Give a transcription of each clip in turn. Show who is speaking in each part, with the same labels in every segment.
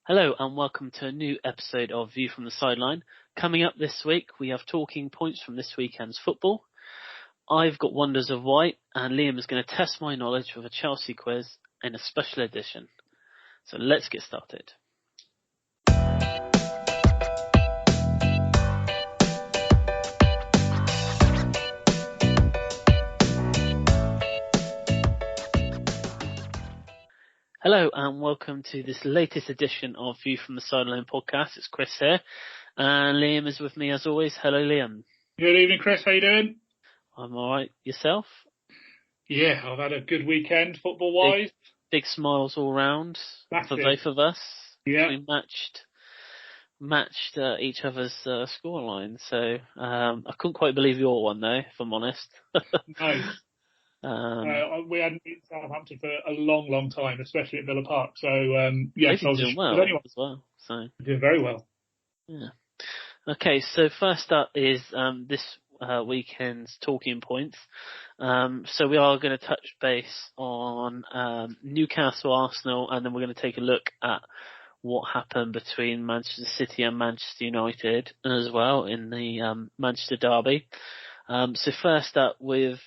Speaker 1: Hello and welcome to a new episode of View from the Sideline. Coming up this week, we have talking points from this weekend's football. I've got Wonders of White and Liam is going to test my knowledge with a Chelsea quiz in a special edition. So let's get started. Hello and welcome to this latest edition of View from the Sideline podcast. It's Chris here and Liam is with me as always. Hello Liam.
Speaker 2: Good evening Chris, how you doing?
Speaker 1: I'm alright. Yourself?
Speaker 2: Yeah, I've had a good weekend football wise.
Speaker 1: Big smiles all round for both of us.
Speaker 2: Yeah.
Speaker 1: We matched each other's scoreline, so I couldn't quite believe your one though, if I'm honest.
Speaker 2: No. We hadn't been to Southampton for a long time, especially at Villa Park. So
Speaker 1: yes, I was doing well as well. So
Speaker 2: doing very well.
Speaker 1: Yeah. Okay, so first up is this weekend's talking points. So we are going to touch base on Newcastle, Arsenal, and then we're going to take a look at what happened between Manchester City and Manchester United as well in the Manchester derby. So first up with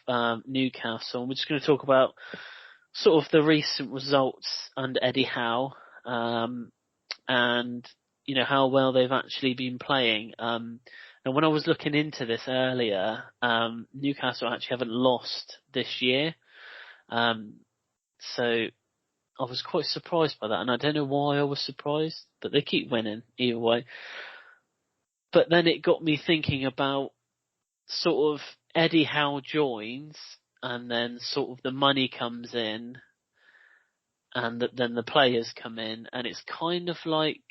Speaker 1: Newcastle, we're just going to talk about sort of the recent results under Eddie Howe, and you know how well they've actually been playing. And when I was looking into this earlier, Newcastle actually haven't lost this year, so I was quite surprised by that, and I don't know why I was surprised, but they keep winning either way. But then it got me thinking about sort of Eddie Howe joins and then sort of the money comes in and then the players come in, and it's kind of like,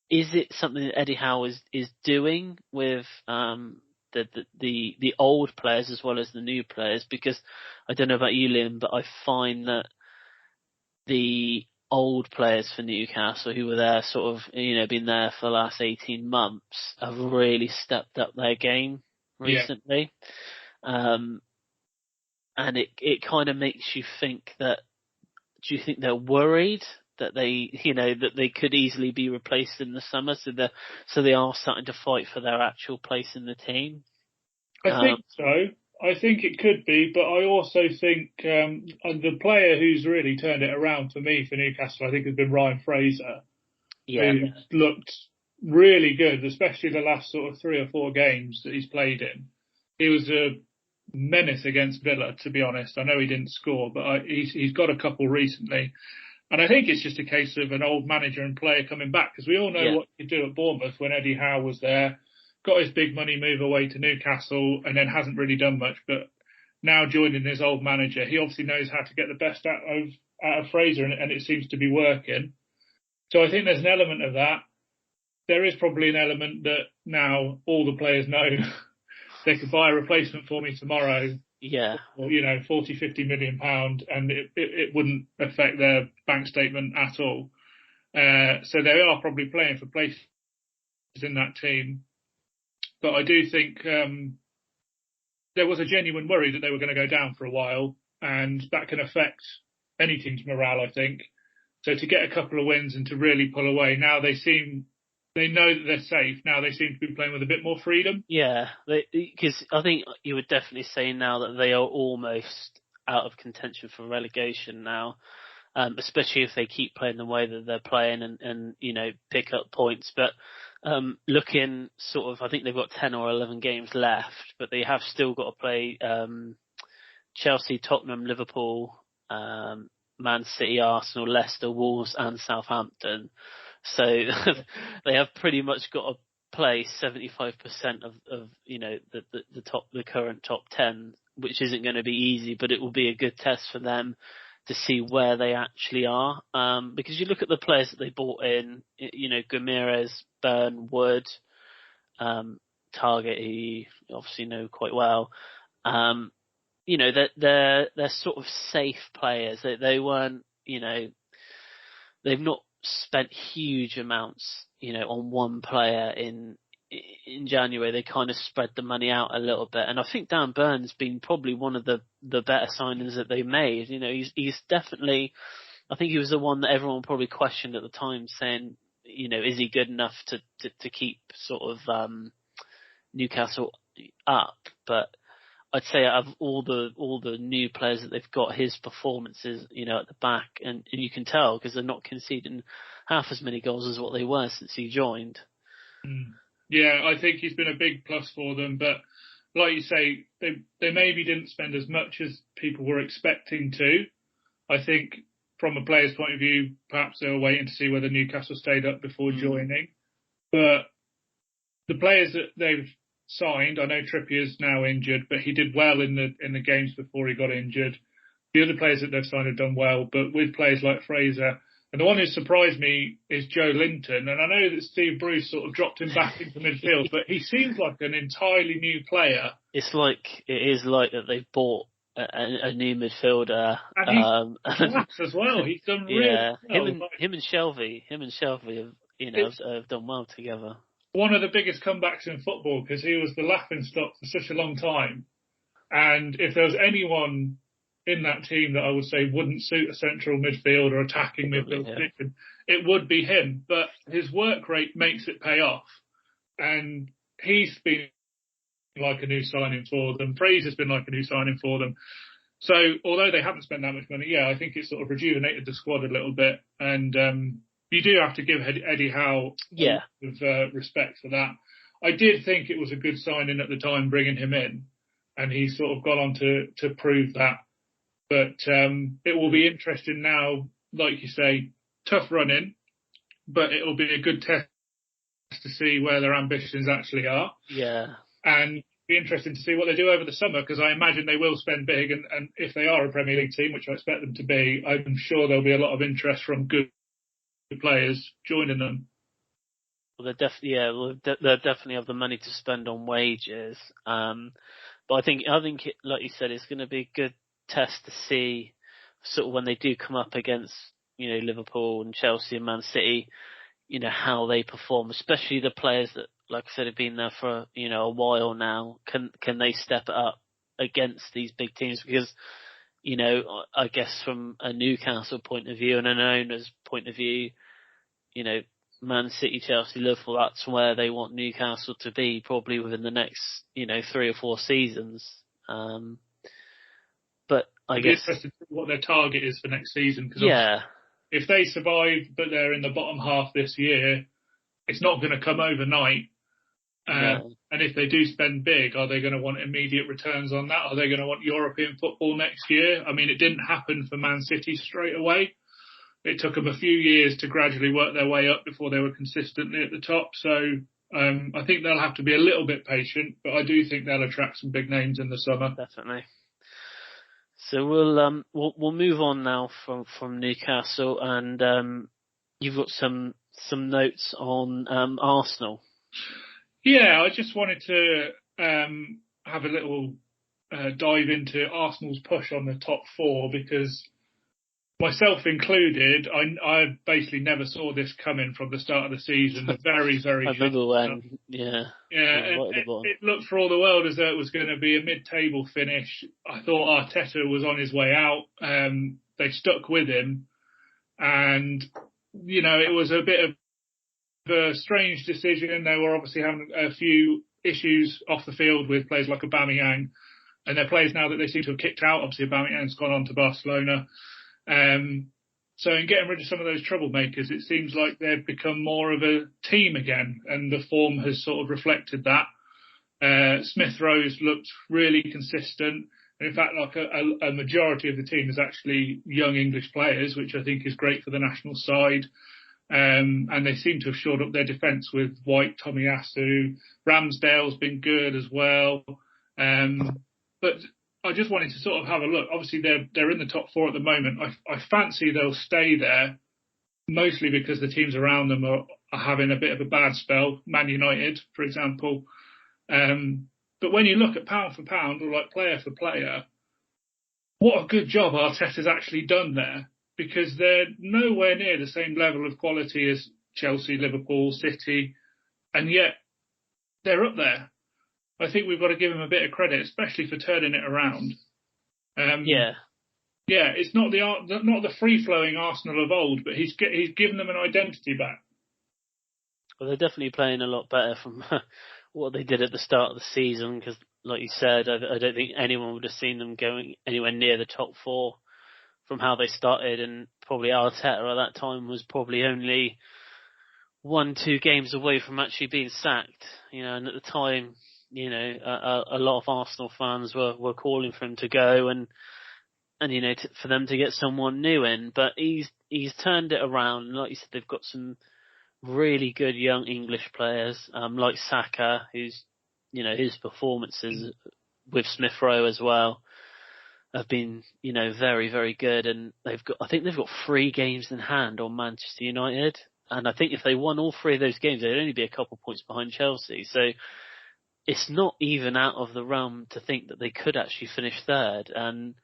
Speaker 1: is it something that Eddie Howe is doing with the old players as well as the new players? Because I don't know about you, Liam, but I find that the old players for Newcastle who were there sort of, been there for the last 18 months have really stepped up their game recently. Yeah. And it kind of makes you think that, do you think they're worried that they could easily be replaced in the summer, so they are starting to fight for their actual place in the team?
Speaker 2: I think so. I think it could be, but I also think the player who's really turned it around for me for Newcastle, I think, has been Ryan Fraser.
Speaker 1: Yeah.
Speaker 2: Who looked really good, especially the last sort of 3 or 4 games that he's played in. He was a menace against Villa, to be honest. I know he didn't score, but he's got a couple recently. And I think it's just a case of an old manager and player coming back, because we all know what he could do at Bournemouth when Eddie Howe was there. Got his big money move away to Newcastle and then hasn't really done much. But now joining his old manager, he obviously knows how to get the best out of Fraser, and it seems to be working. So I think there's an element of that. There is probably an element that now all the players know they could buy a replacement for me tomorrow.
Speaker 1: Yeah.
Speaker 2: Or, 40, 50 million pound, and it wouldn't affect their bank statement at all. So they are probably playing for places in that team. But I do think there was a genuine worry that they were going to go down for a while, and that can affect any team's morale, I think. So to get a couple of wins and to really pull away, now they know that they're safe. Now they seem to be playing with a bit more freedom.
Speaker 1: Yeah, because I think you would definitely say now that they are almost out of contention for relegation now, especially if they keep playing the way that they're playing and pick up points. But looking sort of, I think they've got 10 or 11 games left, but they have still got to play Chelsea, Tottenham, Liverpool, Man City, Arsenal, Leicester, Wolves and Southampton. So they have pretty much got to play 75% of the current top 10, which isn't going to be easy, but it will be a good test for them to see where they actually are. Because you look at the players that they bought in, Gomez, Burn, Wood, Target, who you obviously know quite well. They're sort of safe players. They weren't, they've not spent huge amounts, on one player in January. They kind of spread the money out a little bit, and I think Dan Burn's been probably one of the better signings that they made. He's definitely I think he was the one that everyone probably questioned at the time, saying, is he good enough to keep sort of Newcastle up? But I'd say out of all the new players that they've got, his performances, at the back, and you can tell because they're not conceding half as many goals as what they were since he joined.
Speaker 2: Yeah, I think he's been a big plus for them, but like you say, they maybe didn't spend as much as people were expecting to. I think from a player's point of view, perhaps they were waiting to see whether Newcastle stayed up before joining. But the players that they've signed, I know Trippier's now injured, but he did well in the games before he got injured. The other players that they've signed have done well, but with players like Fraser, and the one who surprised me is Joe Linton. And I know that Steve Bruce sort of dropped him back into midfield, but he seems like an entirely new player.
Speaker 1: It is like that they've bought a new midfielder.
Speaker 2: And he's class as well. He's done really well.
Speaker 1: Him and Shelvey have done well together.
Speaker 2: One of the biggest comebacks in football, because he was the laughingstock for such a long time. And if there was anyone in that team that I would say wouldn't suit a central midfield or attacking midfield position, it would be him. But his work rate makes it pay off. And he's been like a new signing for them. Fraser's been like a new signing for them. So although they haven't spent that much money, I think it's sort of rejuvenated the squad a little bit. And you do have to give Eddie Howe a lot of respect for that. I did think it was a good signing at the time, bringing him in. And he's sort of gone on to prove that. But it will be interesting now, like you say, tough running, but it will be a good test to see where their ambitions actually are.
Speaker 1: Yeah.
Speaker 2: And be interesting to see what they do over the summer, because I imagine they will spend big. And if they are a Premier League team, which I expect them to be, I'm sure there'll be a lot of interest from good players joining them.
Speaker 1: Well, they definitely have the money to spend on wages. But I think like you said, it's going to be a good test to see sort of when they do come up against, Liverpool and Chelsea and Man City, how they perform, especially the players that, like I said, have been there for, a while now. Can they step it up against these big teams? Because, I guess from a Newcastle point of view and an owner's point of view, Man City, Chelsea, Liverpool, that's where they want Newcastle to be probably within the next, 3 or 4 seasons. But I guess
Speaker 2: interested to see what their target is for next season. Cause if they survive, but they're in the bottom half this year, it's not going to come overnight. And if they do spend big, are they going to want immediate returns on that? Are they going to want European football next year? I mean, it didn't happen for Man City straight away. It took them a few years to gradually work their way up before they were consistently at the top. So I think they'll have to be a little bit patient, but I do think they'll attract some big names in the summer.
Speaker 1: Definitely. So we'll move on now from Newcastle, and you've got some notes on Arsenal. Yeah,
Speaker 2: I just wanted to have a little dive into Arsenal's push on the top 4, because myself included, I basically never saw this coming from the start of the season. Very, very.
Speaker 1: I remember when,
Speaker 2: it looked for all the world as though it was going to be a mid-table finish. I thought Arteta was on his way out. They stuck with him, and it was a bit of a strange decision. They were obviously having a few issues off the field with players like Aubameyang, and they're players now that they seem to have kicked out. Obviously, Aubameyang's gone on to Barcelona. So in getting rid of some of those troublemakers, it seems like they've become more of a team again, and the form has sort of reflected that. Smith Rowe looked really consistent. And in fact, like a majority of the team is actually young English players, which I think is great for the national side. And they seem to have shored up their defence with White, Tomiyasu. Ramsdale's been good as well. But I just wanted to sort of have a look. Obviously, they're in the top 4 at the moment. I fancy they'll stay there, mostly because the teams around them are having a bit of a bad spell. Man United, for example. But when you look at pound for pound, or like player for player, what a good job Arteta's actually done there, because they're nowhere near the same level of quality as Chelsea, Liverpool, City, and yet they're up there. I think we've got to give him a bit of credit, especially for turning it around. Yeah, it's not the free flowing Arsenal of old, but he's given them an identity back.
Speaker 1: Well, they're definitely playing a lot better from what they did at the start of the season. Because, like you said, I don't think anyone would have seen them going anywhere near the top four from how they started, and probably Arteta at that time was probably only 1-2 games away from actually being sacked. And at the time, a lot of Arsenal fans were calling for him to go and for them to get someone new in. But he's turned it around. Like you said, they've got some really good young English players, like Saka, who's his performances with Smith Rowe as well have been, very, very good. And I think they've got 3 games in hand on Manchester United. And I think if they won all 3 of those games, they'd only be a couple of points behind Chelsea. So it's not even out of the realm to think that they could actually finish third. And,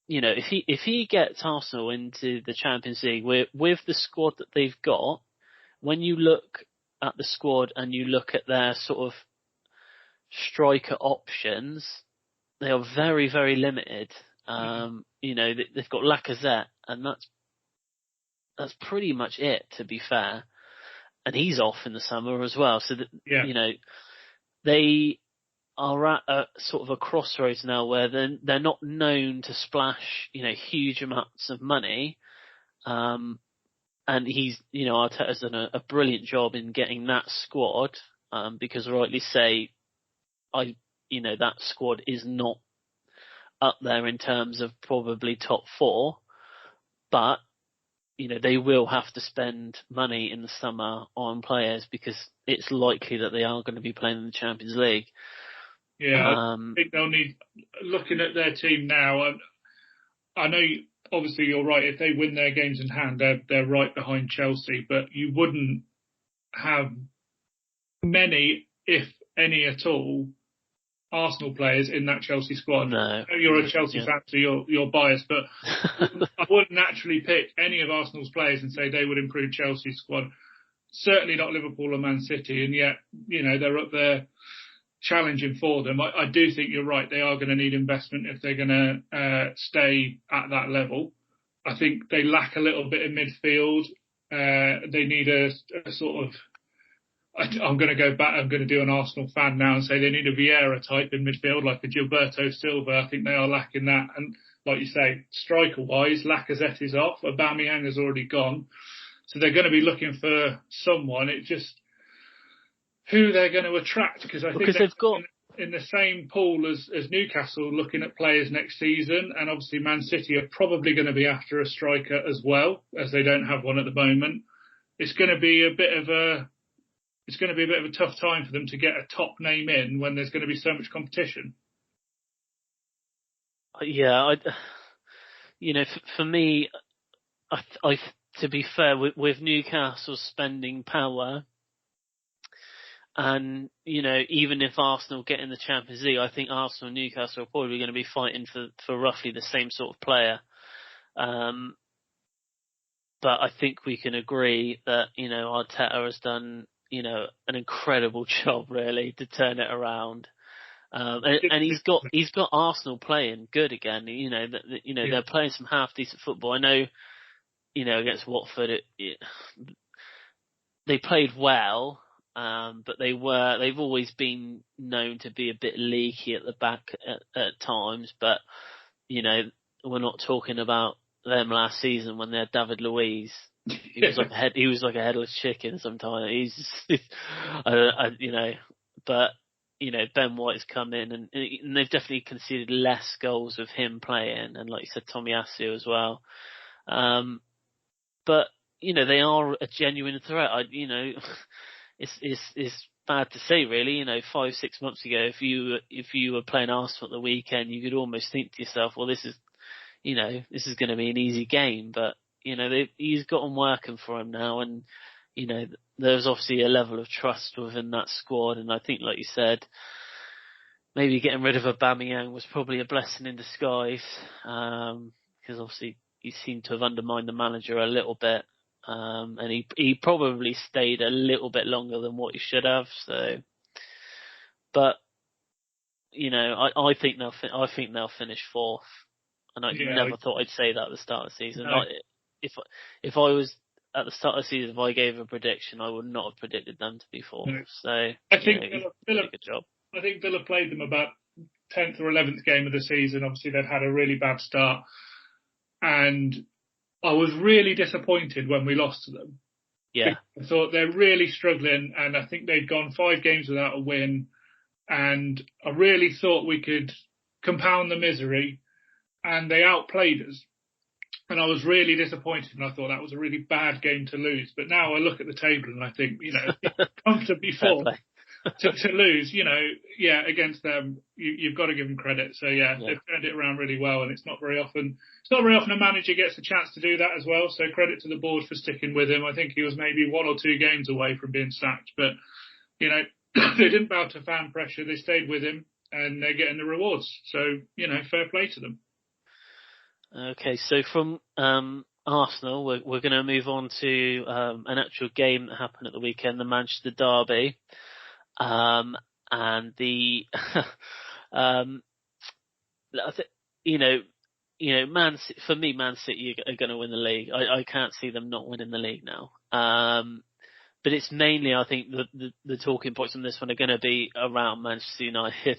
Speaker 1: if he gets Arsenal into the Champions League with the squad that they've got, when you look at the squad and you look at their sort of striker options, they are very, very limited. They've got Lacazette, and that's pretty much it, to be fair. And he's off in the summer as well. So they are at a sort of a crossroads now where they're not known to splash, huge amounts of money. And Arteta's done a brilliant job in getting that squad, because rightly say, that squad is not up there in terms of probably top 4, but, they will have to spend money in the summer on players because it's likely that they are going to be playing in the Champions League.
Speaker 2: Yeah, I think they'll need, looking at their team now, I know obviously you're right, if they win their games in hand, they're right behind Chelsea, but you wouldn't have many, if any at all, Arsenal players in that Chelsea squad.
Speaker 1: No.
Speaker 2: I know you're a Chelsea fan, so you're biased, but I wouldn't naturally pick any of Arsenal's players and say they would improve Chelsea's squad. Certainly not Liverpool or Man City, and yet, they're up there challenging for them. I do think you're right. They are going to need investment if they're going to stay at that level. I think they lack a little bit in midfield. They need a sort of, I'm going to go back, I'm going to do an Arsenal fan now and say they need a Vieira type in midfield, like a Gilberto Silva. I think they are lacking that. And like you say, striker-wise, Lacazette is off. Aubameyang has already gone. So they're going to be looking for someone. It just, who they're going to attract, because I think they've got in the same pool as Newcastle looking at players next season, and obviously Man City are probably going to be after a striker as well, as they don't have one at the moment. It's going to be a bit of a tough time for them to get a top name in when there's going to be so much competition.
Speaker 1: Yeah, for me, I to be fair, with Newcastle spending power, and, even if Arsenal get in the Champions League, I think Arsenal and Newcastle are probably going to be fighting for roughly the same sort of player. But I think we can agree that, Arteta has done, an incredible job really to turn it around. And he's got Arsenal playing good again. They're playing some half decent football. I know, against Watford, they played well. But they've always been known to be a bit leaky at the back at times. But, we're not talking about them last season when they had David Luiz. He was like a headless chicken sometimes. But, Ben White's come in and they've definitely conceded less goals with him playing. And like you said, Tomiyasu as well. But, they are a genuine threat. It's bad to say, really. 5-6 months ago, if you were playing Arsenal at the weekend, you could almost think to yourself, well, this is going to be an easy game. But he's got them working for him now, and there's obviously a level of trust within that squad. And I think, like you said, maybe getting rid of Aubameyang was probably a blessing in disguise, because obviously he seemed to have undermined the manager a little bit. And he probably stayed a little bit longer than what he should have. So, but I think they'll finish fourth. and I
Speaker 2: Yeah,
Speaker 1: never thought I'd say that at the start of the season.
Speaker 2: no.
Speaker 1: If I was at the start of the season, if I gave a prediction, I would not have predicted them to be fourth.
Speaker 2: No.
Speaker 1: So
Speaker 2: I think
Speaker 1: he's
Speaker 2: Villa,
Speaker 1: done a good job.
Speaker 2: I think Villa played them about 10th or 11th game of the season. Obviously, they'd had a really bad start, and I was really disappointed when we lost to them.
Speaker 1: Yeah,
Speaker 2: I thought they're really struggling, and I think they'd gone 5 games without a win, and I really thought we could compound the misery, and they outplayed us. And I was really disappointed, and I thought that was a really bad game to lose. But now I look at the table and I think, comfortably
Speaker 1: fair
Speaker 2: fourth
Speaker 1: play.
Speaker 2: to lose, against them, you've got to give them credit. So they've turned it around really well, and it's not very often a manager gets a chance to do that as well. So credit to the board for sticking with him. I think he was maybe 1 or 2 games away from being sacked, but they didn't bow to fan pressure. They stayed with him, and they're getting the rewards. So fair play to them.
Speaker 1: Okay, so from Arsenal, we're going to move on to an actual game that happened at the weekend, the Manchester Derby, and the Man City, for me, Man City are going to win the league. I can't see them not winning the league now. But it's mainly, I think, the talking points on this one are going to be around Manchester United.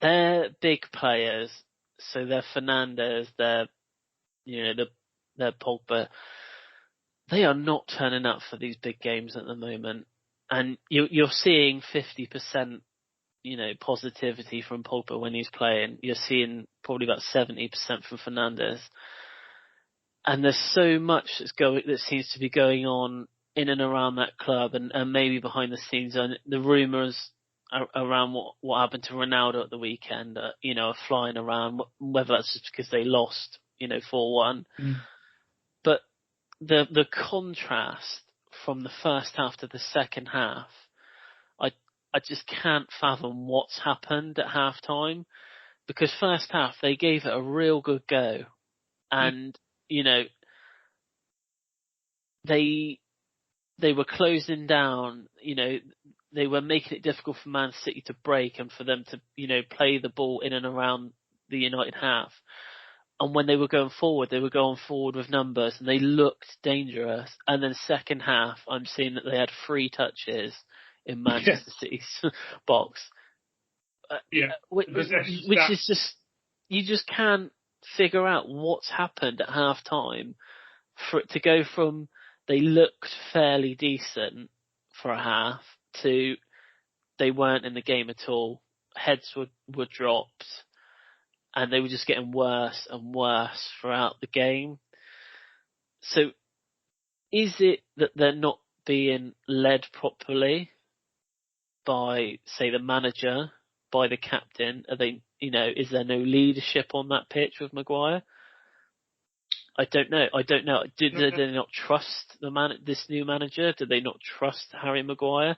Speaker 1: They're big players, so they're Fernandes, they're Pogba. They are not turning up for these big games at the moment, and you're seeing 50%, positivity from Pogba when he's playing. You're seeing probably about 70% from Fernandes, and there's so much that seems to be going on in and around that club, and maybe behind the scenes, and the rumours around what happened to Ronaldo at the weekend, are flying around, whether that's just because they lost, 4-1. But the contrast from the first half to the second half, I just can't fathom what's happened at half time, because first half they gave it a real good go, and they were closing down, they were making it difficult for Man City to break and for them to, play the ball in and around the United half. And when they were going forward with numbers, and they looked dangerous. And then second half, I'm seeing that they had 3 touches in Manchester City's box. Which is just, you just can't figure out what's happened at half time for it to go from they looked fairly decent for a half to they weren't in the game at all. Heads were dropped, and they were just getting worse and worse throughout the game. So is it that they're not being led properly by, say, the manager, by the captain? Are they, is there no leadership on that pitch with Maguire? I don't know. Do they not trust this new manager? Do they not trust Harry Maguire?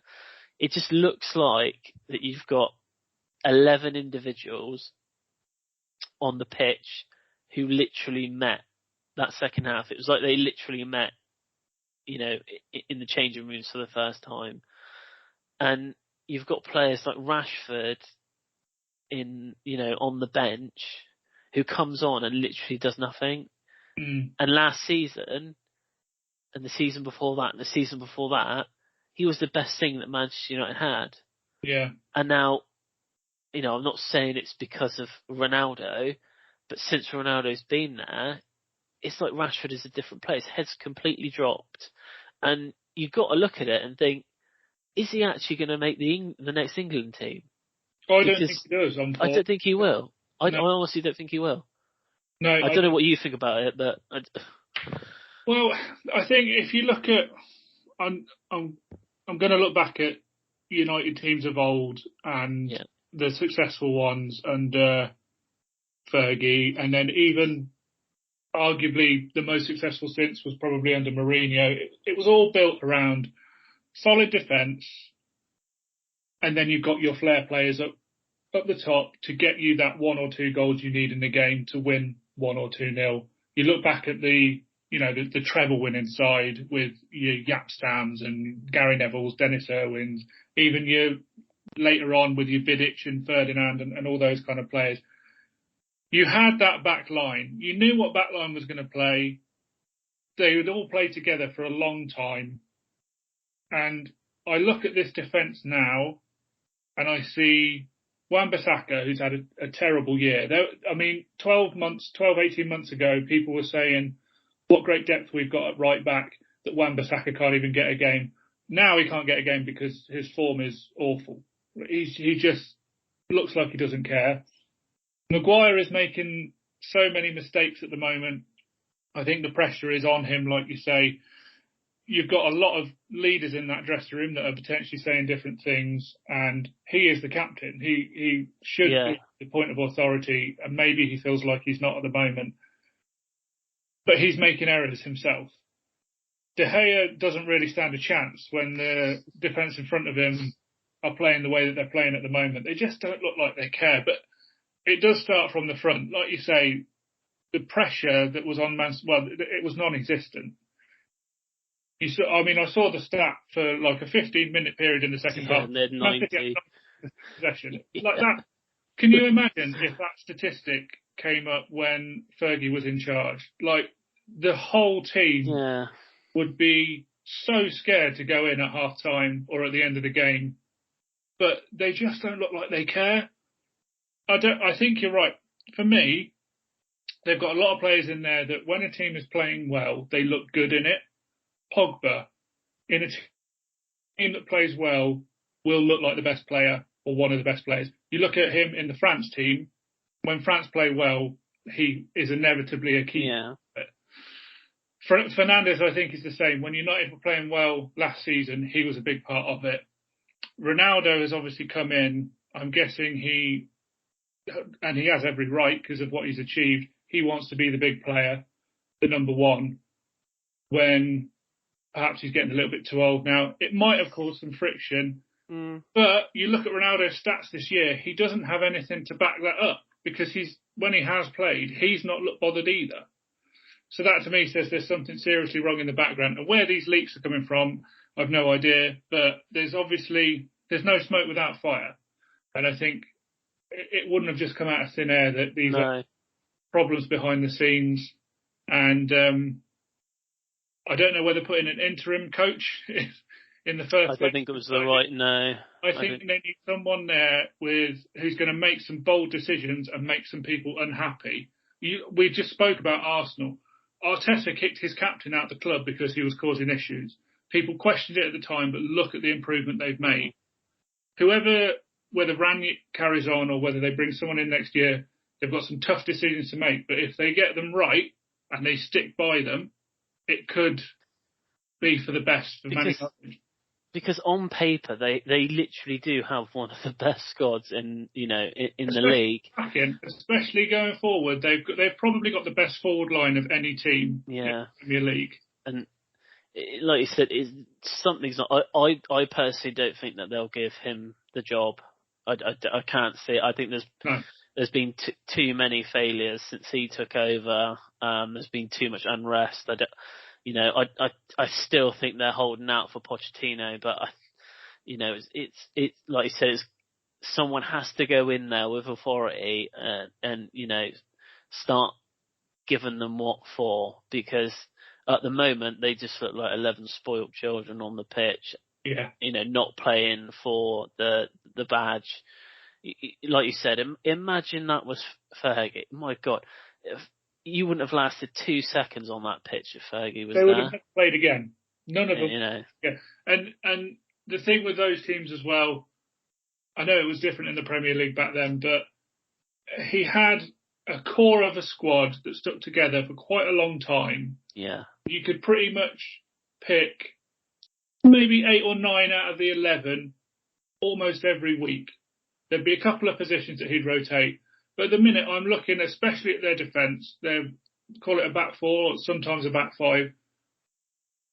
Speaker 1: It just looks like that you've got 11 individuals on the pitch who literally met that second half. It was like they literally met, in the changing rooms for the first time. And you've got players like Rashford on the bench, who comes on and literally does nothing. And last season, and the season before that, and the season before that, he was the best thing that Manchester United had.
Speaker 2: Yeah.
Speaker 1: And now, I'm not saying it's because of Ronaldo, but since Ronaldo's been there, it's like Rashford is a different player. His head's completely dropped. And you've got to look at it and think, is he actually going to make the next England team?
Speaker 2: I don't think he does.
Speaker 1: I don't think he will.
Speaker 2: No.
Speaker 1: I honestly don't think he will.
Speaker 2: No,
Speaker 1: I don't know what you think about it, but
Speaker 2: well, I think if you look at, I'm going to look back at United teams of old and the successful ones under Fergie, and then even arguably the most successful since was probably under Mourinho. It was all built around solid defence, and then you've got your flair players up the top to get you that 1 or 2 goals you need in the game to win 1 or 2-0. You look back at the treble winning side with your Jaap Stams and Gary Nevilles, Dennis Irwins, even your later on with your Vidic and Ferdinand and all those kind of players. You had that back line. You knew what back line was going to play. They would all play together for a long time. And I look at this defence now and I see Wan-Bissaka, who's had a terrible year. 18 months ago, people were saying, what great depth we've got at right back that Wan-Bissaka can't even get a game. Now he can't get a game because his form is awful. He just looks like he doesn't care. Maguire is making so many mistakes at the moment. I think the pressure is on him, like you say. You've got a lot of leaders in that dressing room that are potentially saying different things, and he is the captain. He should be the point of authority, and maybe he feels like he's not at the moment. But he's making errors himself. De Gea doesn't really stand a chance when the defence in front of him are playing the way that they're playing at the moment. They just don't look like they care. But it does start from the front. Like you say, the pressure that was on it was non-existent. I saw the stat for like a 15-minute period in the second half.
Speaker 1: And then 90.
Speaker 2: Possession. Like that. Can you imagine if that statistic came up when Fergie was in charge? Like, the whole team would be so scared to go in at half-time or at the end of the game. But they just don't look like they care. I think you're right. For me, they've got a lot of players in there that when a team is playing well, they look good in it. Pogba, in a team that plays well, will look like the best player or one of the best players. You look at him in the France team, when France play well, he is inevitably a key.
Speaker 1: Yeah.
Speaker 2: Fernandes, I think, is the same. When United were playing well last season, he was a big part of it. Ronaldo has obviously come in. I'm guessing he has every right because of what he's achieved. He wants to be the big player, the number one, when perhaps he's getting a little bit too old now. It might have caused some friction. But you look at Ronaldo's stats this year, he doesn't have anything to back that up because when he has played, he's not looked bothered either. So that to me says there's something seriously wrong in the background. And where these leaks are coming from, I've no idea. But there's no smoke without fire. And I think it wouldn't have just come out of thin air that these are problems behind the scenes. And I don't know whether putting an interim coach in the first.
Speaker 1: I don't think it was the right. No,
Speaker 2: I think they need someone there who's going to make some bold decisions and make some people unhappy. We just spoke about Arsenal. Arteta kicked his captain out of the club because he was causing issues. People questioned it at the time, but look at the improvement they've made. Whether Ranić carries on or whether they bring someone in next year, they've got some tough decisions to make. But if they get them right and they stick by them, it could be for the best for Man United.
Speaker 1: Because on paper, they literally do have one of the best squads in the league.
Speaker 2: Especially going forward, they've probably got the best forward line of any team in the Premier League.
Speaker 1: And like you said, something's not. I personally don't think that they'll give him the job. I can't see it. I think there's been too many failures since he took over. There's been too much unrest. I still think they're holding out for Pochettino, but it's like you said, someone has to go in there with authority and start giving them what for, because at the moment they just look like 11 spoiled children on the pitch.
Speaker 2: Yeah.
Speaker 1: Not playing for the badge. Like you said, imagine that was Fergie. My God. You wouldn't have lasted 2 seconds on that pitch if Fergie was there.
Speaker 2: They would have played again. None of them.
Speaker 1: Yeah.
Speaker 2: And the thing with those teams as well, I know it was different in the Premier League back then, but he had a core of a squad that stuck together for quite a long time.
Speaker 1: Yeah. You
Speaker 2: could pretty much pick maybe 8 or 9 out of the 11 almost every week. There'd be a couple of positions that he'd rotate. But at the minute, I'm looking especially at their defence. They call it a back four, or sometimes a back five.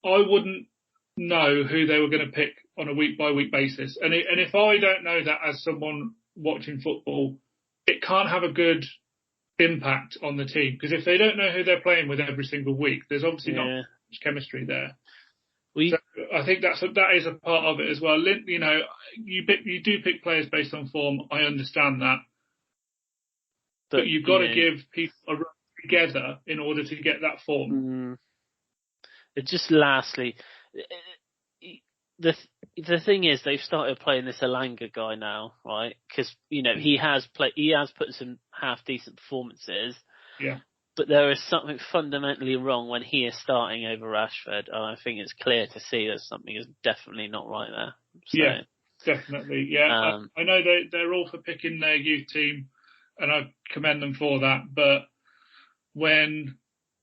Speaker 2: I wouldn't know who they were going to pick on a week-by-week basis. And if I don't know that as someone watching football, it can't have a good impact on the team. Because if they don't know who they're playing with every single week, there's obviously not much chemistry there. So I think that is a part of it as well. You know, you do pick players based on form. I understand that, but you've got to give people a run together in order to get that form.
Speaker 1: Just lastly, the thing is they've started playing this Elanga guy now, right? Because you know he has put some half decent performances.
Speaker 2: Yeah.
Speaker 1: But there is something fundamentally wrong when he is starting over Rashford, and I think it's clear to see that something is definitely not right there. So,
Speaker 2: yeah, definitely. Yeah, I know they're all for picking their youth team, and I commend them for that. But when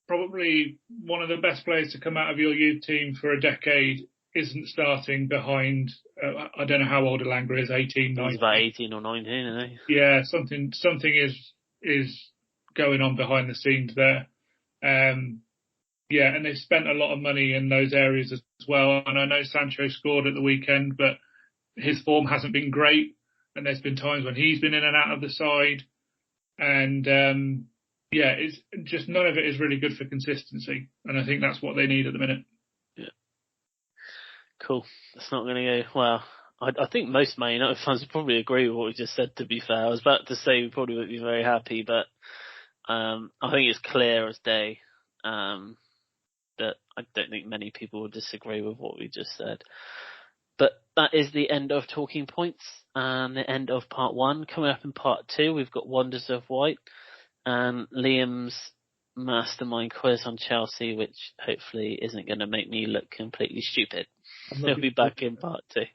Speaker 2: probably one of the best players to come out of your youth team for a decade isn't starting behind, I don't know how old Elanga is, 18, 19.
Speaker 1: He's about 18 or 19, isn't he?
Speaker 2: Yeah, something is going on behind the scenes there. Yeah, and they've spent a lot of money in those areas as well. And I know Sancho scored at the weekend, but his form hasn't been great. And there's been times when he's been in and out of the side. And yeah, it's just none of it is really good for consistency. And I think that's what they need at the minute.
Speaker 1: Yeah. Cool. That's not going to go well. I think most Man United fans would probably agree with what we just said, to be fair. I was about to say we probably wouldn't be very happy, but I think it's clear as day that I don't think many people will disagree with what we just said. But that is the end of Talking Points and the end of part 1. Coming up in part 2, we've got Wonders of White and Liam's mastermind quiz on Chelsea, which hopefully isn't going to make me look completely stupid. He'll be back in part 2.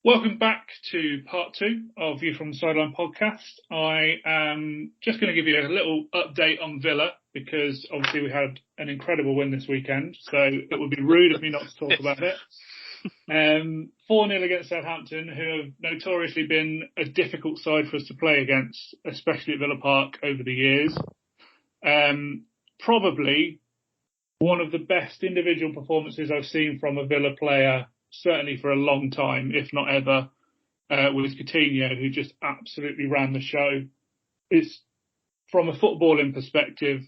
Speaker 2: Welcome back to part 2 of View from the Sideline podcast. I am just going to give you a little update on Villa because obviously we had an incredible win this weekend, so it would be rude of me not to talk about it. 4-0 against Southampton, who have notoriously been a difficult side for us to play against, especially at Villa Park over the years. Probably one of the best individual performances I've seen from a Villa player, certainly for a long time, if not ever, was Coutinho, who just absolutely ran the show. It's, from a footballing perspective,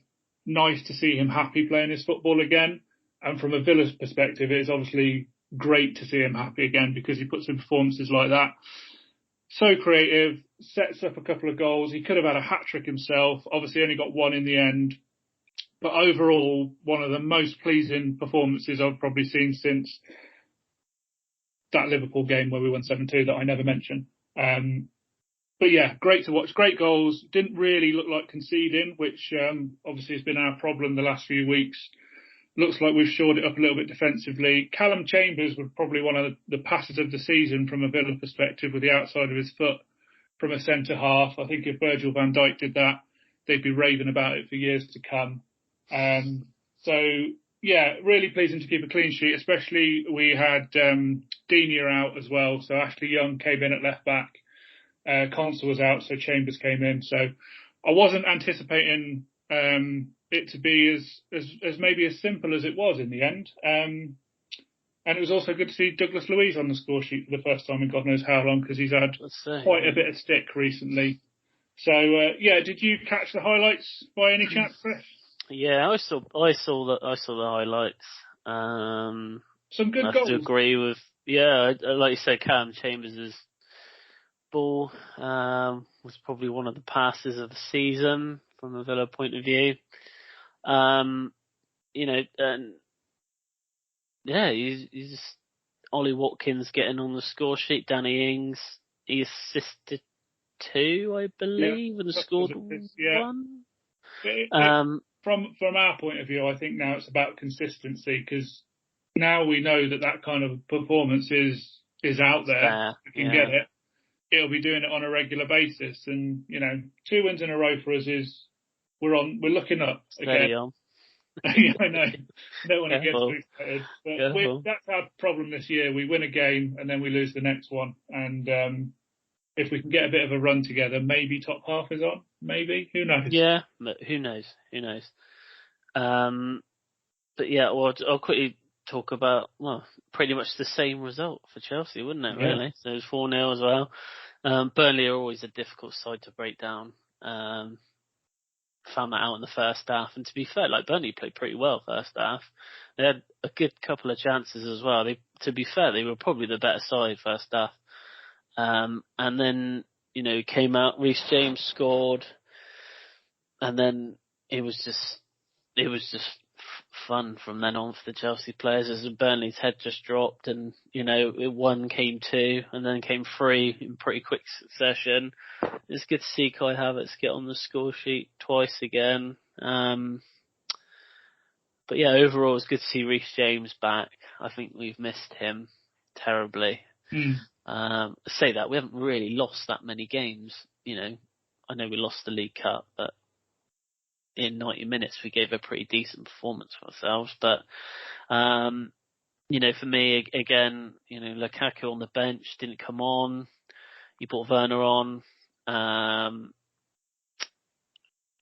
Speaker 2: nice to see him happy playing his football again. And from a Villa's perspective, it's obviously great to see him happy again because he puts in performances like that. So creative, sets up a couple of goals. He could have had a hat-trick himself. Obviously only got one in the end. But overall, one of the most pleasing performances I've probably seen since that Liverpool game where we won 7-2 that I never mention. But yeah, great to watch. Great goals. Didn't really look like conceding, which obviously has been our problem the last few weeks. Looks like we've shored it up a little bit defensively. Callum Chambers was probably one of the passes of the season from a Villa perspective with the outside of his foot from a centre half. I think if Virgil van Dijk did that, they'd be raving about it for years to come. So yeah, really pleasing to keep a clean sheet, especially we had Digne out as well. So Ashley Young came in at left back. Consul was out, so Chambers came in. So I wasn't anticipating it to be as maybe as simple as it was in the end. And it was also good to see Douglas Luiz on the score sheet for the first time in God knows how long, because he's had quite a bit of stick recently. So yeah, did you catch the highlights by any chance, Chris?
Speaker 1: Yeah, I saw the highlights.
Speaker 2: Some good goals.
Speaker 1: I have to agree with, like you said, Callum Chambers' ball was probably one of the passes of the season from a Villa point of view. You know, and yeah, he's just Ollie Watkins getting on the score sheet. Danny Ings, he assisted 2, I believe, and scored 1.
Speaker 2: From our point of view, I think now it's about consistency, because now we know that kind of performance is out there. We can get it. It'll be doing it on a regular basis, and you know, 2 wins in a row for us is we're looking up again. Yeah, I know. Don't want to get too excited, but that's our problem this year. We win a game and then we lose the next one, and if we can get a bit of a run together, maybe top half is on. Maybe, who knows?
Speaker 1: Yeah, but who knows? But yeah, well, I'll quickly talk about, well, pretty much the same result for Chelsea, wouldn't it, really?
Speaker 2: Yeah.
Speaker 1: So it was 4-0 as well. Burnley are always a difficult side to break down. Found that out in the first half. And to be fair, like, Burnley played pretty well first half. They had a good couple of chances as well. To be fair, they were probably the better side first half. And then, came out, Reece James scored, and then it was just fun from then on for the Chelsea players, as Burnley's head just dropped, and one came two, and then came three in pretty quick succession. It's good to see Kai Havertz get on the score sheet twice again. But yeah, overall it's good to see Reece James back. I think we've missed him terribly. Say that we haven't really lost that many games. I know we lost the League Cup, but in 90 minutes we gave a pretty decent performance for ourselves. But for me again, Lukaku on the bench didn't come on. You brought Werner on,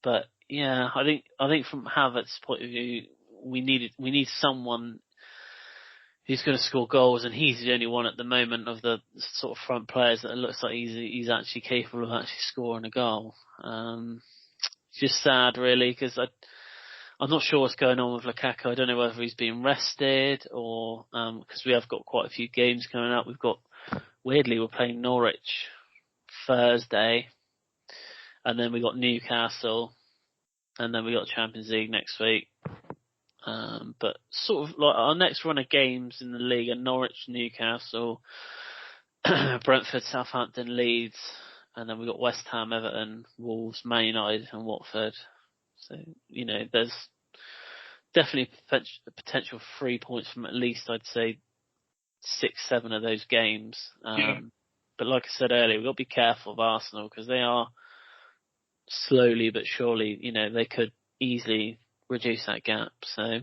Speaker 1: but yeah, I think from Havertz's point of view, we need someone who's going to score goals, and he's the only one at the moment of the sort of front players that it looks like he's actually capable of actually scoring a goal. It's just sad, really, because I'm not sure what's going on with Lukaku. I don't know whether he's being rested or because we have got quite a few games coming up. Weirdly, we're playing Norwich Thursday, and then we got Newcastle, and then we got Champions League next week. But sort of like our next run of games in the league are Norwich, Newcastle, Brentford, Southampton, Leeds, and then we got West Ham, Everton, Wolves, Man United, and Watford. So there's definitely potential 3 points from at least, I'd say, 6-7 of those games. But like I said earlier, we've got to be careful of Arsenal, because they are slowly but surely, they could easily reduce that gap. So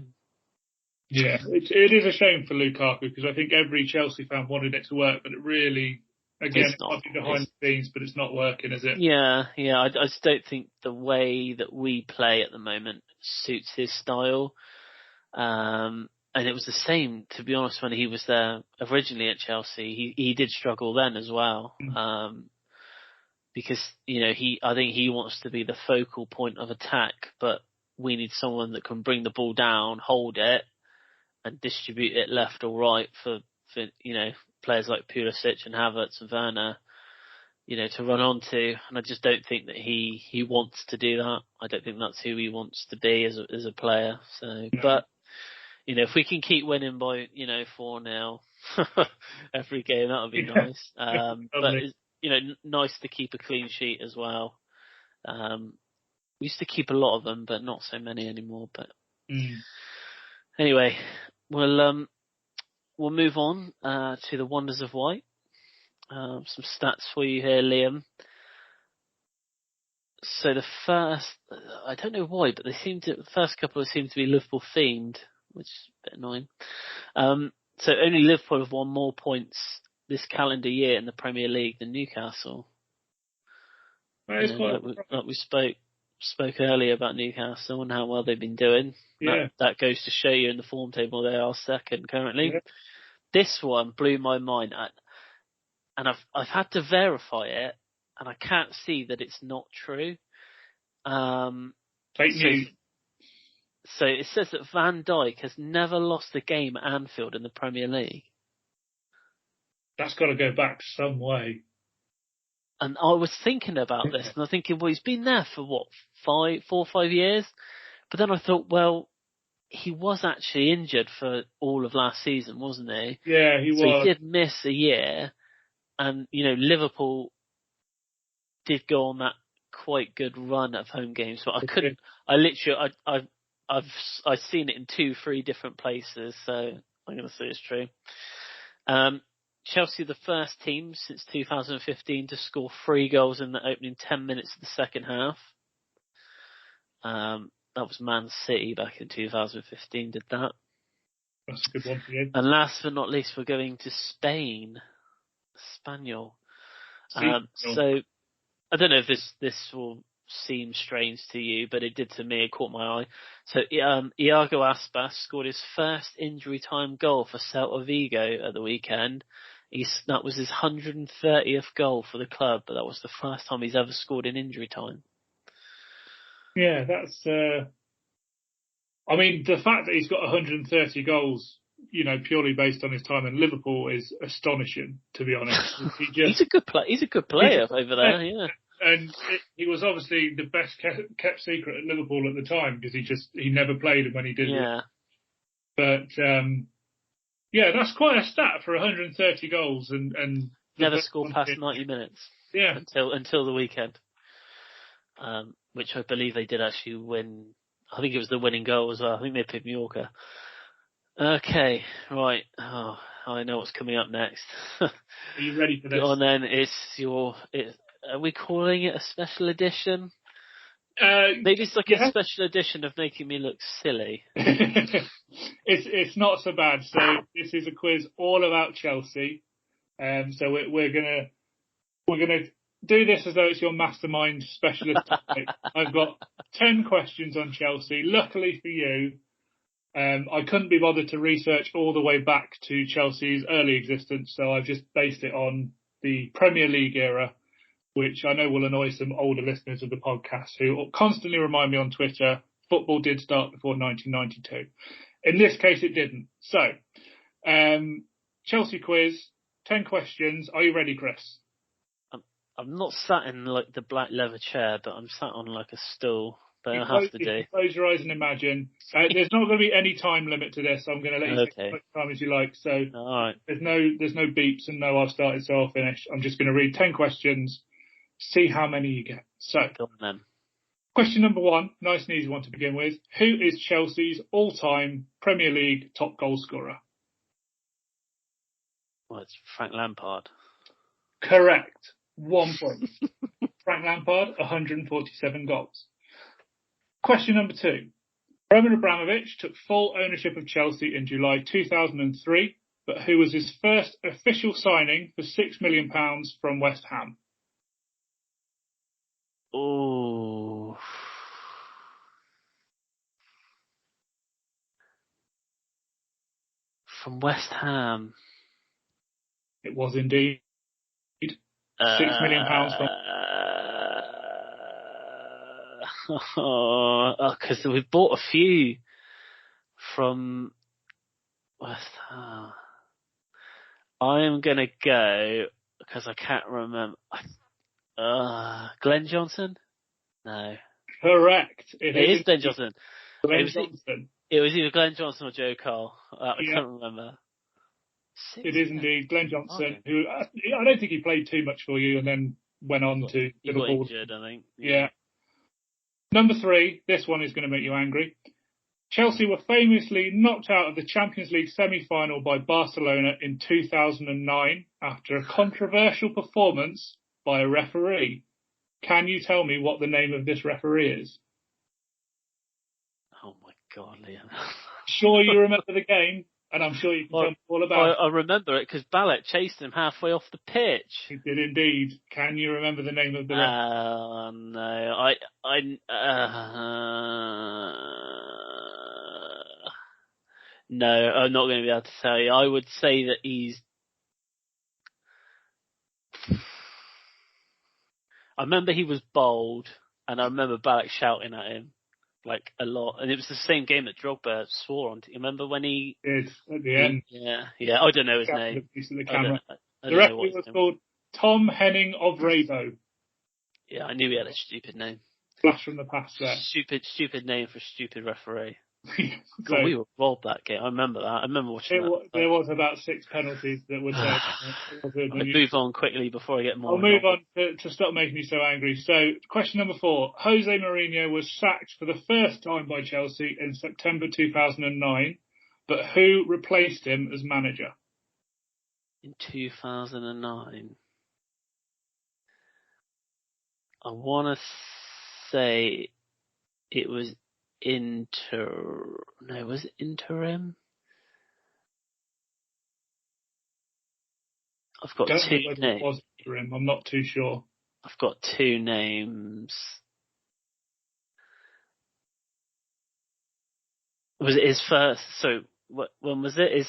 Speaker 2: yeah, it is a shame for Lukaku, because I think every Chelsea fan wanted it to work, but it really, again, it's not behind the scenes, but it's not working, is it?
Speaker 1: Yeah. I just don't think the way that we play at the moment suits his style. And it was the same, to be honest, when he was there originally at Chelsea. He did struggle then as well. Because, I think he wants to be the focal point of attack, but we need someone that can bring the ball down, hold it, and distribute it left or right for players like Pulisic and Havertz and Werner, to run onto. And I just don't think that he wants to do that. I don't think that's who he wants to be as a player. So, but if we can keep winning by 4-0 every game, that would be nice. But it's, nice to keep a clean sheet as well. We used to keep a lot of them, but not so many anymore. But anyway, we'll move on to the wonders of white. Some stats for you here, Liam. So the first, I don't know why, but the first couple seem to be Liverpool themed, which is a bit annoying. So only Liverpool have won more points this calendar year in the Premier League than Newcastle. Like we spoke earlier about Newcastle and how well they've been doing.
Speaker 2: Yeah.
Speaker 1: That goes to show you in the form table they are second currently. Yeah. This one blew my mind, and I've had to verify it, and I can't see that it's not true.
Speaker 2: Fake news.
Speaker 1: So it says that Van Dijk has never lost a game at Anfield in the Premier League.
Speaker 2: That's got to go back some way.
Speaker 1: And I was thinking about this, and I'm thinking, well, he's been there for 4 or 5 years? But then I thought, well, he was actually injured for all of last season, wasn't he?
Speaker 2: Yeah, he was.
Speaker 1: So he did miss a year, and Liverpool did go on that quite good run of home games, but I couldn't. I've seen it in 2-3 different places, so I'm going to say it's true. Chelsea are the first team since 2015 to score 3 goals in the opening 10 minutes of the second half. That was Man City back in 2015 did that.
Speaker 2: That's a good one for you.
Speaker 1: And last but not least, we're going to Spain. Spaniel. So I don't know if this will seem strange to you, but it did to me. It caught my eye. So Iago Aspas scored his first injury time goal for Celta Vigo at the weekend. That was his 130th goal for the club, but that was the first time he's ever scored in injury time.
Speaker 2: Yeah, that's. I mean, the fact that he's got 130 goals, purely based on his time in Liverpool, is astonishing. To be honest,
Speaker 1: He's a good player. He's a good player over there. Yeah.
Speaker 2: And he was obviously the best kept secret at Liverpool at the time because he never played when he did.
Speaker 1: Yeah.
Speaker 2: But that's quite a stat for 130 goals and
Speaker 1: never scored past 90 minutes.
Speaker 2: Yeah.
Speaker 1: Until the weekend, which I believe they did actually win. I think it was the winning goal as well. I think they picked Mallorca. Okay, right. Oh, I know what's coming up next.
Speaker 2: Are you ready for this?
Speaker 1: Go on then. Are we calling it a special edition? Maybe it's like a special edition of making me look silly.
Speaker 2: It's not so bad. So this is a quiz all about Chelsea. So we're gonna do this as though it's your mastermind specialist topic. I've got 10 questions on Chelsea. Luckily for you, I couldn't be bothered to research all the way back to Chelsea's early existence, so I've just based it on the Premier League era, which I know will annoy some older listeners of the podcast who constantly remind me on Twitter, football did start before 1992. In this case, it didn't. So, Chelsea quiz, 10 questions. Are you ready, Chris?
Speaker 1: I'm not sat in like the black leather chair, but I'm sat on like a stool. But I have to do.
Speaker 2: Close your eyes and imagine. There's not going to be any time limit to this. I'm going to let you take as much time as you like. So
Speaker 1: all right.
Speaker 2: There's no beeps and no I've started so I'll finish. I'm just going to read 10 questions. See how many you get. So,
Speaker 1: go on then.
Speaker 2: Question number 1, nice and easy one to begin with. Who is Chelsea's all-time Premier League top goal scorer?
Speaker 1: Well, it's Frank Lampard.
Speaker 2: Correct. 1 point. Frank Lampard, 147 goals. Question number 2. Roman Abramovich took full ownership of Chelsea in July 2003, but who was his first official signing for £6 million from West Ham?
Speaker 1: Oh. From West Ham.
Speaker 2: It was indeed. £6 million from...
Speaker 1: because we've bought a few from West Ham. I'm going to go, because I can't remember, Glenn Johnson? No.
Speaker 2: Correct.
Speaker 1: It is Glenn Johnson. It was either Glenn Johnson or Joe Cole. I can't remember.
Speaker 2: It is indeed Glenn Johnson, who I don't think he played too much for you and then went on to Liverpool.
Speaker 1: He got injured, I think.
Speaker 2: Yeah. Number 3, this one is going to make you angry. Chelsea were famously knocked out of the Champions League semi-final by Barcelona in 2009 after a controversial performance by a referee. Can you tell me what the name of this referee is?
Speaker 1: Oh my God, Liam.
Speaker 2: Sure you remember the game? And I'm sure you can tell me all about it.
Speaker 1: I remember it because Ballet chased him halfway off the pitch.
Speaker 2: He did indeed. Can you remember the name of the referee?
Speaker 1: No. No, I'm not going to be able to tell you. I would say that he's... I remember he was bold, and I remember Balak shouting at him, like, a lot. And it was the same game that Drogba swore on. You remember when he...
Speaker 2: did, at the end.
Speaker 1: Yeah. I don't know his name.
Speaker 2: The referee was called Tom Henning of Rabo.
Speaker 1: Yeah, I knew he had a stupid name.
Speaker 2: Flash from the past there.
Speaker 1: Stupid name for a stupid referee.
Speaker 2: So,
Speaker 1: God, we were robbed that game. I remember that. I remember watching that.
Speaker 2: There was about 6 penalties that were taken.
Speaker 1: I'll move on quickly before I get more.
Speaker 2: I'll move on to stop making me so angry. So, question number 4. Jose Mourinho was sacked for the first time by Chelsea in September 2009, but who replaced him as manager?
Speaker 1: In 2009. I want to say it was was it interim? I've got 2 names.
Speaker 2: It was interim. I'm not too sure.
Speaker 1: I've got 2 names. Was it his first? So when was it?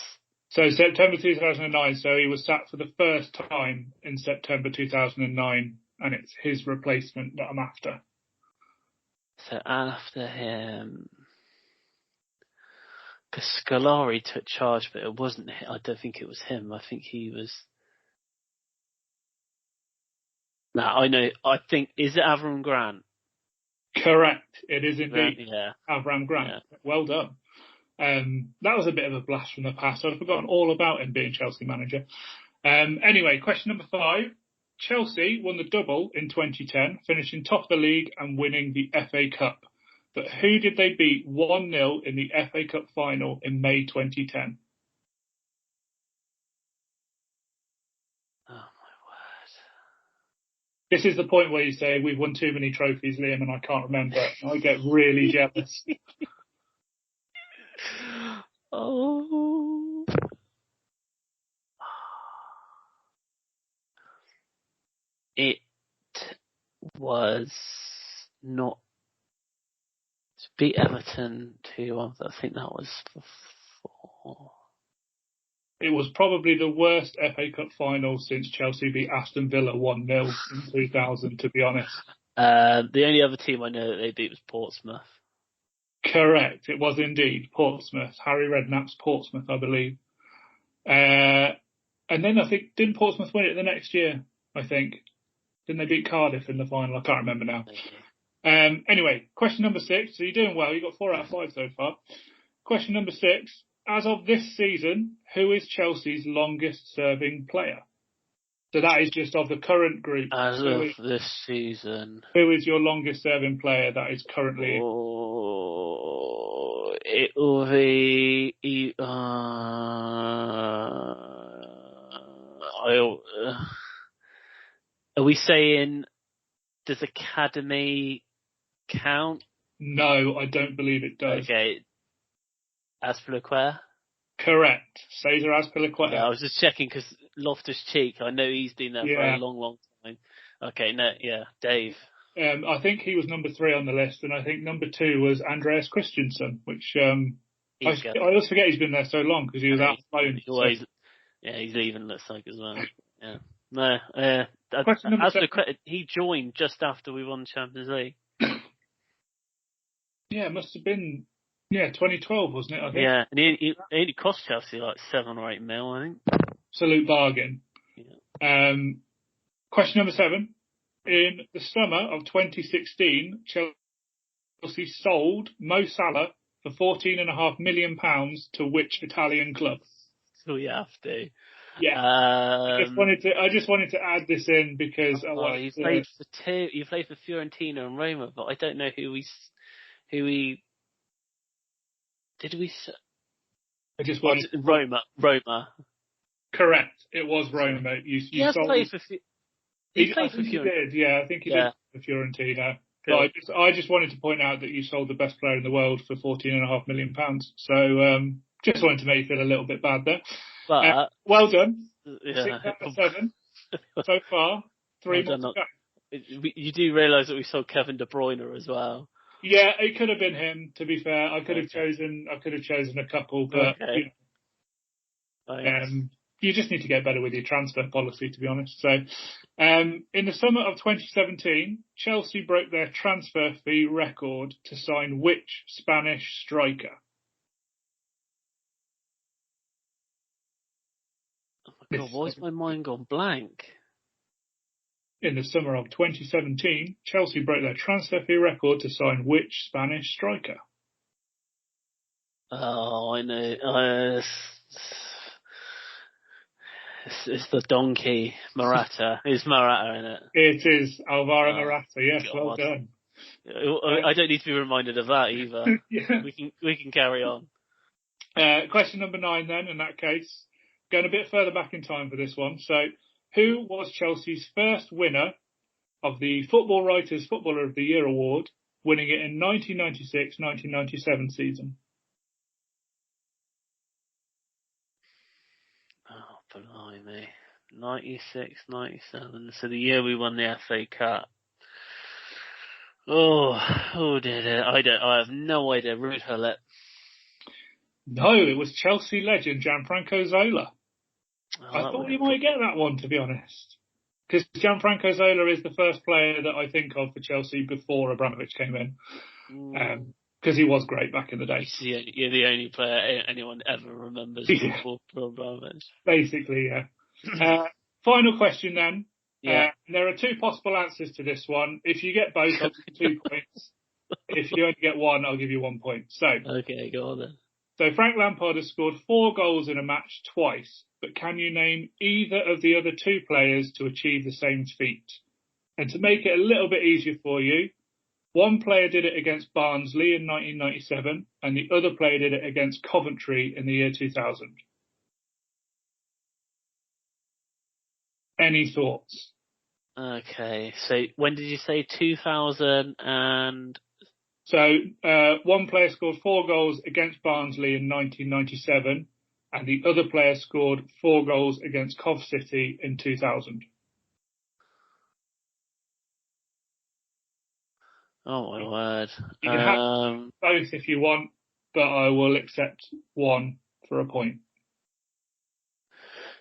Speaker 2: So September 2009. So he was sacked for the first time in September 2009, and it's his replacement that I'm after.
Speaker 1: So after him, because Scolari took charge, but it wasn't. I don't think it was him. I think he was. No, I know. I think is it Avram Grant?
Speaker 2: Correct. It is indeed.
Speaker 1: Yeah.
Speaker 2: Avram Grant.
Speaker 1: Yeah.
Speaker 2: Well done. That was a bit of a blast from the past. I'd forgotten all about him being Chelsea manager. Anyway, question number 5. Chelsea won the double in 2010, finishing top of the league and winning the FA Cup. But who did they beat 1-0 in the FA Cup final in May 2010?
Speaker 1: Oh my word!
Speaker 2: This is the point where you say, we've won too many trophies, Liam, and I can't remember. I get really jealous.
Speaker 1: Oh. It was not to beat Everton 2-1. I think that was 4.
Speaker 2: It was probably the worst FA Cup final since Chelsea beat Aston Villa 1-0 in 2000, to be honest.
Speaker 1: The only other team I know that they beat was Portsmouth.
Speaker 2: Correct. It was indeed Portsmouth. Harry Redknapp's Portsmouth, I believe. And then I think, didn't Portsmouth win it the next year? I think. Didn't they beat Cardiff in the final? I can't remember now. Anyway, question number 6. So you're doing well. You got 4 out of 5 so far. Question number 6. As of this season, who is Chelsea's longest serving player? So that is just of the current group.
Speaker 1: As of this season.
Speaker 2: Who is your longest serving player that is currently...
Speaker 1: Oh, it will be... are we saying, does academy count?
Speaker 2: No, I don't believe it does.
Speaker 1: Okay. Azpilicueta?
Speaker 2: Correct. Cesar Azpilicueta.
Speaker 1: Yeah, I was just checking because Loftus-Cheek, I know he's been there for a long, long time. Okay, no, yeah, Dave.
Speaker 2: I think he was number 3 on the list, and I think number 2 was Andreas Christensen, which I always forget he's been there so long because he was out loan.
Speaker 1: Yeah, he's leaving, looks like, as well. Yeah. No, Azpilicueta, he joined just after we won the Champions League.
Speaker 2: Yeah, it must have been 2012, wasn't it? I think.
Speaker 1: Yeah, and he only cost Chelsea like 7 or 8 mil, I think.
Speaker 2: Absolute bargain. Yeah. Question number 7. In the summer of 2016, Chelsea sold Mo Salah for £14.5 million to which Italian club?
Speaker 1: So you have to.
Speaker 2: Yeah. I just wanted to add this in because
Speaker 1: you played for Fiorentina and Roma, but I don't know who we. Did we?
Speaker 2: I just wanted
Speaker 1: Roma.
Speaker 2: Correct. It was Roma. You sold.
Speaker 1: Played for. He played for
Speaker 2: Fiorentina. He did. Yeah, I think he did for Fiorentina. Cool. But I just wanted to point out that you sold the best player in the world for £14.5 million. So just wanted to make you feel a little bit bad there.
Speaker 1: But
Speaker 2: well done.
Speaker 1: Yeah.
Speaker 2: 6 out of 7 so far. 3 more to go.
Speaker 1: You do realise that we sold Kevin De Bruyne as well.
Speaker 2: Yeah, it could have been him. To be fair, I could have chosen a couple, but you just need to get better with your transfer policy, to be honest. So, in the summer of 2017, Chelsea broke their transfer fee record to sign which Spanish striker?
Speaker 1: Oh my God, why has my mind gone blank?
Speaker 2: In the summer of 2017, Chelsea broke their transfer fee record to sign which Spanish striker?
Speaker 1: Oh, I know. It's the donkey, Morata. It's Morata, isn't it?
Speaker 2: It is Alvaro Morata, yes, God. Well done.
Speaker 1: I don't need to be reminded of that either.
Speaker 2: Yeah.
Speaker 1: We can carry on.
Speaker 2: Question number 9 then, in that case. Going a bit further back in time for this one. So, who was Chelsea's first winner of the Football Writers Footballer of the Year award, winning it in 1996-1997 season?
Speaker 1: Oh, blimey. 96-97. So the year we won the FA Cup. Oh, who did it? I have no idea. Ruud Gullit.
Speaker 2: No, it was Chelsea legend Gianfranco Zola.
Speaker 1: Oh,
Speaker 2: I
Speaker 1: that
Speaker 2: thought
Speaker 1: would
Speaker 2: you
Speaker 1: have
Speaker 2: might get that one, to be honest. Because Gianfranco Zola is the first player that I think of for Chelsea before Abramovich came in. Because he was great back in the day.
Speaker 1: You're the only player anyone ever remembers before Abramovich.
Speaker 2: Basically, yeah. Final question then.
Speaker 1: Yeah.
Speaker 2: There are two possible answers to this one. If you get both, I'll give you 2 points. If you only get one, I'll give you 1 point.
Speaker 1: Okay, go on then.
Speaker 2: So Frank Lampard has scored 4 goals in a match twice, but can you name either of the other 2 players to achieve the same feat? And to make it a little bit easier for you, one player did it against Barnsley in 1997, and the other player did it against Coventry in the year 2000. Any thoughts?
Speaker 1: Okay, so when did you say 2000 and...
Speaker 2: So one player scored 4 goals against Barnsley in 1997, and the other player scored 4 goals against Cov City in 2000.
Speaker 1: Oh my word.
Speaker 2: You can have both if you want, but I will accept one for a point.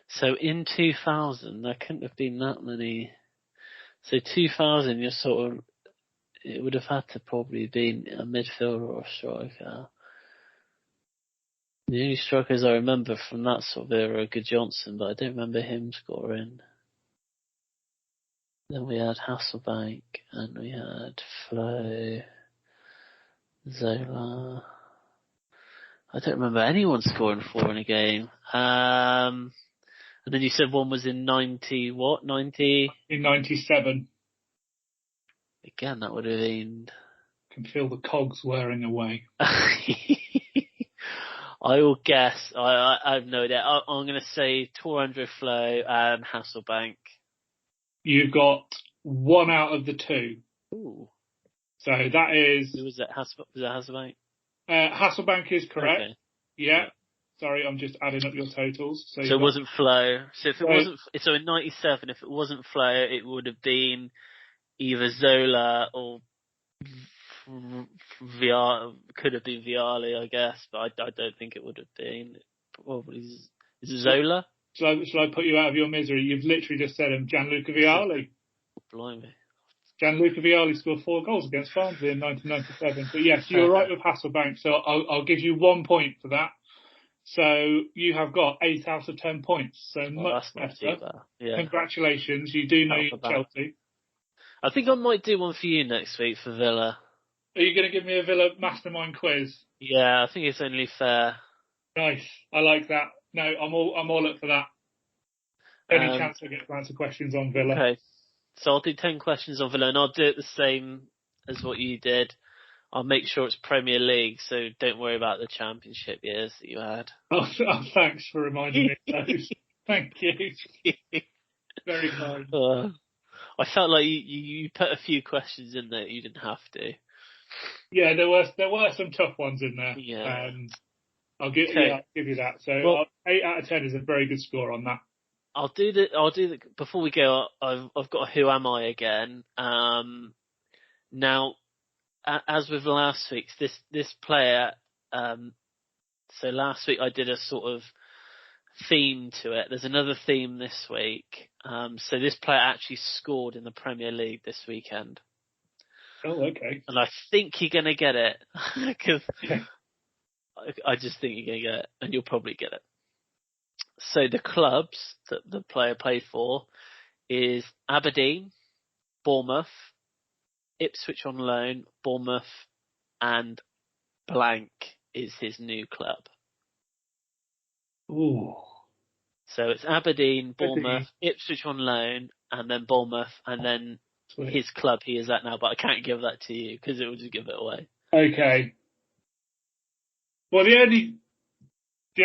Speaker 1: So in 2000, there couldn't have been that many. So 2000, you're sort of... It would have had to probably been a midfielder or a striker. The only strikers I remember from that sort of era are Good Johnson, but I don't remember him scoring. Then we had Hasselbank, and we had Flo, Zola. I don't remember anyone scoring 4 in a game. And then you said one was in 90, what? 90?
Speaker 2: In 97.
Speaker 1: Again, that would have been...
Speaker 2: Can feel the cogs wearing away.
Speaker 1: I will guess. I have no idea. I'm going to say Torandro Flo and Hasselbank.
Speaker 2: You've got 1 out of the 2.
Speaker 1: Ooh.
Speaker 2: So that is...
Speaker 1: Who was that? Was that Hasselbank?
Speaker 2: Hasselbank is correct.
Speaker 1: Okay.
Speaker 2: Yeah. Sorry, I'm just adding up your totals. So
Speaker 1: it wasn't Flo. So if it wasn't... So in 97, if it wasn't Flo, it would have been either Zola or could have been Vialli, I guess, but I don't think it would have been. Probably is it Zola?
Speaker 2: Shall I put you out of your misery? You've literally just said him, Gianluca Vialli.
Speaker 1: Blimey.
Speaker 2: Gianluca Vialli scored 4 goals against Barnsley in 1997. But yes, you're right with Hasselbank, so I'll give you 1 point for that. So you have got 8 out of 10 points. So much better.
Speaker 1: Yeah.
Speaker 2: Congratulations, you do know you're Chelsea.
Speaker 1: I think I might do one for you next week for Villa.
Speaker 2: Are you going to give me a Villa mastermind quiz?
Speaker 1: Yeah, I think it's only fair.
Speaker 2: Nice, I like that. No, I'm all up for that. Any chance I get to answer questions on Villa?
Speaker 1: Okay, so I'll do 10 questions on Villa, and I'll do it the same as what you did. I'll make sure it's Premier League, so don't worry about the Championship years that you had.
Speaker 2: Oh thanks for reminding me of those. Thank you. Very kind.
Speaker 1: I felt like you put a few questions in there that you didn't have to.
Speaker 2: Yeah, there were some tough ones in there.
Speaker 1: Yeah.
Speaker 2: I'll give you that. So 8 out of 10 is a very good score on that.
Speaker 1: I'll do the before we go. I've got a Who Am I again. Now, as with last week's, this player. So last week I did a sort of theme to it. There's another theme this week. So this player actually scored in the Premier League this weekend.
Speaker 2: Oh, okay.
Speaker 1: And I think you're going to get it. Because I just think you're going to get it. And you'll probably get it. So the clubs that the player played for is Aberdeen, Bournemouth, Ipswich on loan, Bournemouth, and blank is his new club.
Speaker 2: Ooh.
Speaker 1: So it's Aberdeen, Bournemouth, Ipswich on loan, and then Bournemouth, and then his club he is at now. But I can't give that to you because it will just give it away.
Speaker 2: Okay. Well, the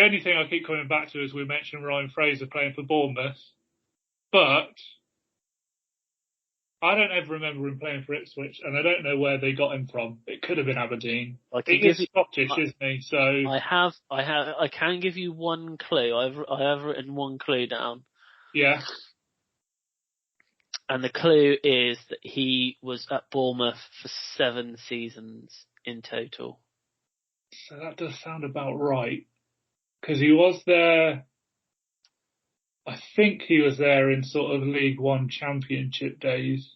Speaker 2: only thing I keep coming back to is we mentioned Ryan Fraser playing for Bournemouth, but I don't ever remember him playing for Ipswich, and I don't know where they got him from. It could have been Aberdeen. He's Scottish, isn't he? So
Speaker 1: I can give you one clue. I have written one clue down.
Speaker 2: Yeah.
Speaker 1: And the clue is that he was at Bournemouth for 7 seasons in total.
Speaker 2: So that does sound about right. because he was there. I think he was there in sort of League One Championship days.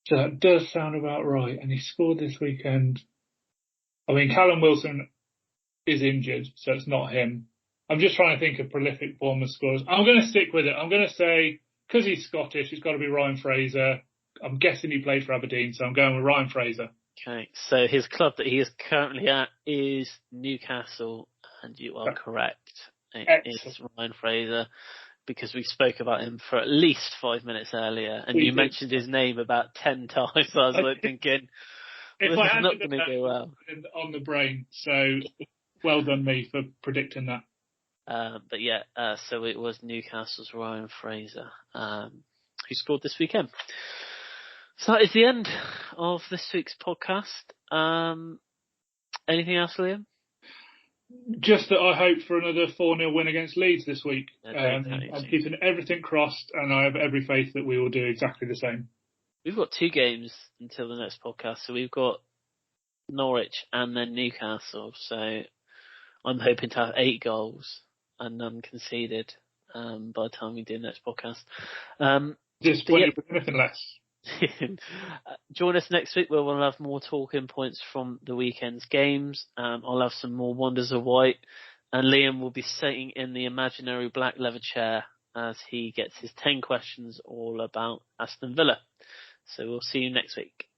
Speaker 2: So that does sound about right. And he scored this weekend. I mean, Callum Wilson is injured, so it's not him. I'm just trying to think of prolific Bournemouth scorers. I'm going to stick with it. I'm going to say, because he's Scottish, it's got to be Ryan Fraser. I'm guessing he played for Aberdeen, so I'm going with Ryan Fraser.
Speaker 1: Okay, so his club that he is currently at is Newcastle, and you are correct. It's Ryan Fraser, because we spoke about him for at least 5 minutes earlier, and you mentioned his name about 10 times. So I was like thinking, this is not going to go well.
Speaker 2: On the brain, so well done me for predicting that.
Speaker 1: But yeah, so it was Newcastle's Ryan Fraser, who scored this weekend. So that is the end of this week's podcast. Anything else, Liam?
Speaker 2: Just that I hope for another 4-0 win against Leeds this week. I'm keeping everything crossed, and I have every faith that we will do exactly the same.
Speaker 1: We've got 2 games until the next podcast, so we've got Norwich and then Newcastle. So I'm hoping to have 8 goals and none conceded by the time we do the next podcast.
Speaker 2: Disappointed with anything less.
Speaker 1: Join us next week where we'll have more talking points from the weekend's games. I'll have some more Wonders of White, and Liam will be sitting in the imaginary black leather chair as he gets his 10 questions all about Aston Villa. So we'll see you next week.